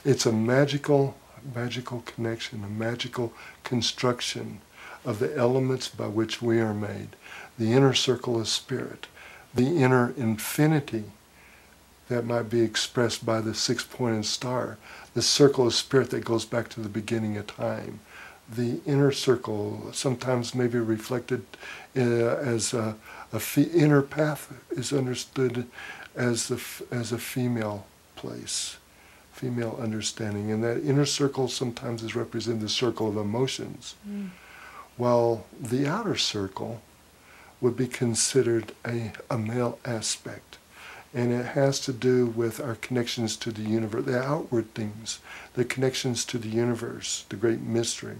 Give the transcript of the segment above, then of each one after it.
It's a magical connection, a magical construction of the elements by which we are made. The inner circle of spirit, the inner infinity that might be expressed by the six-pointed star, the circle of spirit that goes back to the beginning of time. The inner circle, sometimes maybe reflected as inner path, is understood as a female place, female understanding. And that inner circle sometimes is represented the circle of emotions, while the outer circle would be considered a male aspect. And it has to do with our connections to the universe, the outward things, the connections to the universe, the great mystery,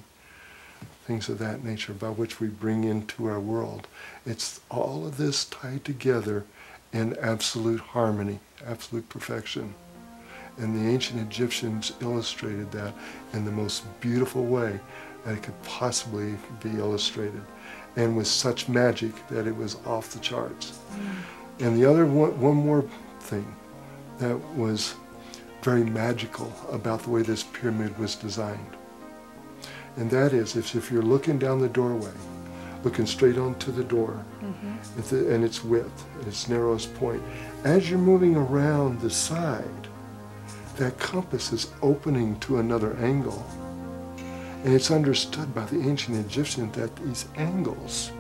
things of that nature by which we bring into our world. It's all of this tied together in absolute harmony, absolute perfection. And the ancient Egyptians illustrated that in the most beautiful way that it could possibly be illustrated, and with such magic that it was off the charts. And the other one more thing that was very magical about the way this pyramid was designed, and that is if you're looking down the doorway, looking straight onto the door, and its width, its narrowest point, as you're moving around the side, that compass is opening to another angle. And it's understood by the ancient Egyptians that these angles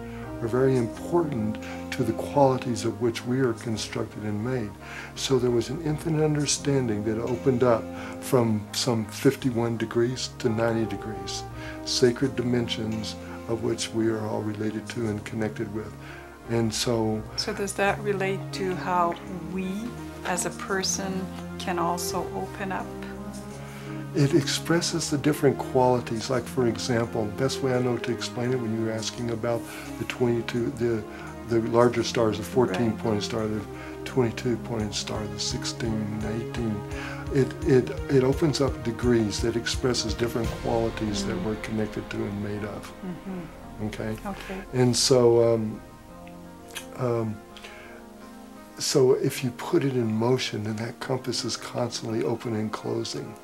are very important to the qualities of which we are constructed and made. So there was an infinite understanding that opened up from some 51 degrees to 90 degrees, sacred dimensions of which we are all related to and connected with. And so does that relate to how we as a person can also open up? It expresses the different qualities. Like, for example, the best way I know to explain it, when you were asking about the 22, the larger stars, the 14-pointed star, the 22-pointed star, the 16, 18, it opens up degrees that expresses different qualities that we're connected to and made of. Okay? And so, so if you put it in motion, then that compass is constantly opening and closing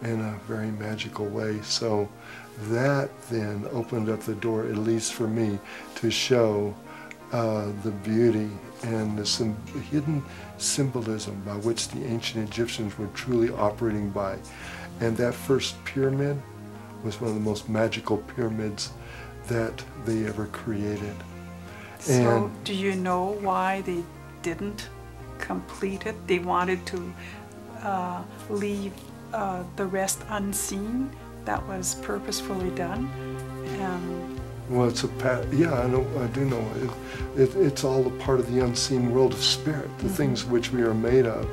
in a very magical way. So that then opened up the door, at least for me, to show the beauty and the hidden symbolism by which the ancient Egyptians were truly operating by. And that first pyramid was one of the most magical pyramids that they ever created. So do you know why they didn't complete it? They wanted to leave the rest unseen. That was purposefully done. Well, it's I do know. It's all a part of the unseen world of spirit, the things which we are made of.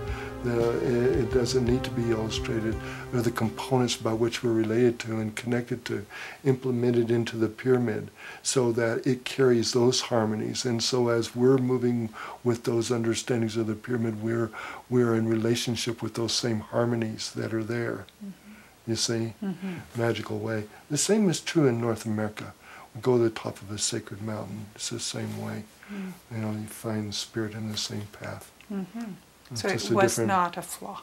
It doesn't need to be illustrated. They're the components by which we're related to and connected to, implemented into the pyramid so that it carries those harmonies. And so as we're moving with those understandings of the pyramid, we're in relationship with those same harmonies that are there. You see? Magical way. The same is true in North America. We go to the top of a sacred mountain. It's the same way. You know, you find spirit in the same path. So it was not a flaw.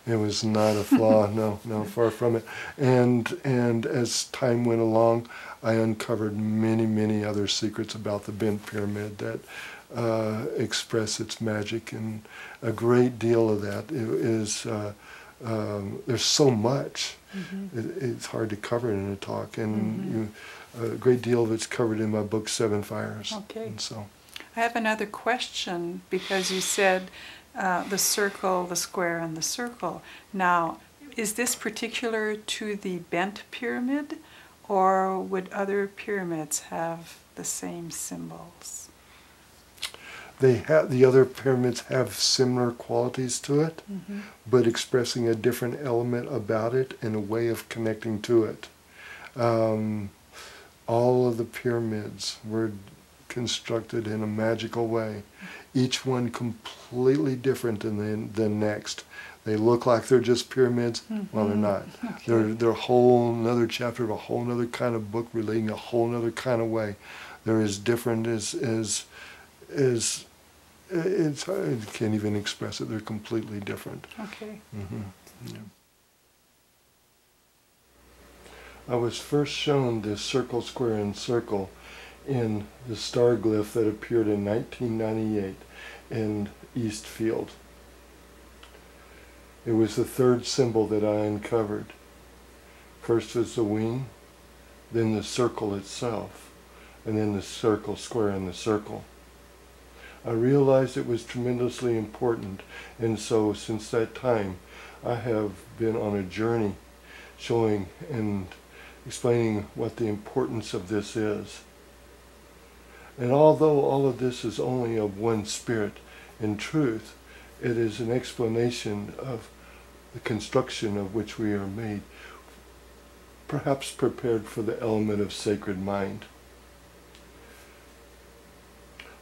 It was not a flaw, no, far from it. And as time went along, I uncovered many, many other secrets about the bent pyramid that express its magic, and a great deal of that is, there's so much, it's hard to cover it in a talk, and a great deal of it's covered in my book, Seven Fires. And so I have another question, because you said the circle, the square, and the circle. Now, is this particular to the bent pyramid, or would other pyramids have the same symbols? The other pyramids have similar qualities to it, but expressing a different element about it and a way of connecting to it. All of the pyramids were constructed in a magical way, each one completely different than the next. They look like they're just pyramids. Well, they're not. They're a whole another chapter of a whole another kind of book relating a whole another kind of way. They're as different as I can't even express it. They're completely different. Okay. Yeah. I was first shown this circle, square, and circle in the star glyph that appeared in 1998 in Eastfield. It was the third symbol that I uncovered. First was the wing, then the circle itself, and then the circle, square, and the circle. I realized it was tremendously important, and so since that time I have been on a journey showing and explaining what the importance of this is. And although all of this is only of one spirit, in truth, it is an explanation of the construction of which we are made, perhaps prepared for the element of sacred mind.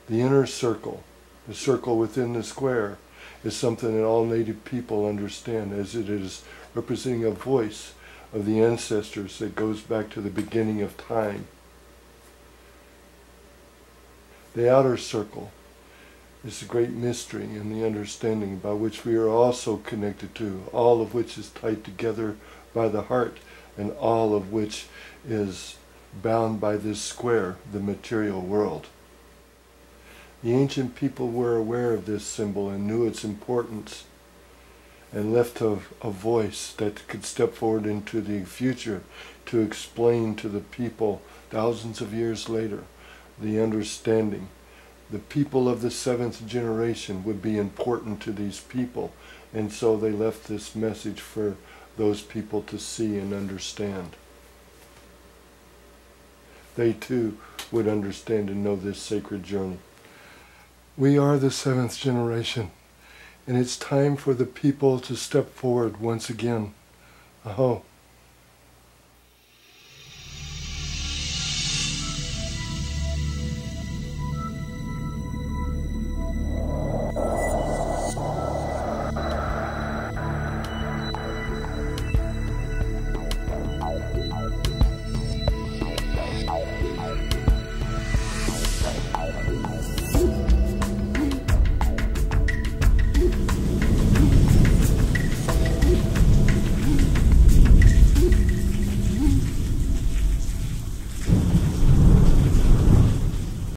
The inner circle, the circle within the square, is something that all native people understand, as it is representing a voice of the ancestors that goes back to the beginning of time. The outer circle is the great mystery and the understanding by which we are also connected to, all of which is tied together by the heart, and all of which is bound by this square, the material world. The ancient people were aware of this symbol and knew its importance, and left a voice that could step forward into the future to explain to the people thousands of years later the understanding. The people of the seventh generation would be important to these people, and so they left this message for those people to see and understand. They too would understand and know this sacred journey. We are the seventh generation, and it's time for the people to step forward once again. Oh,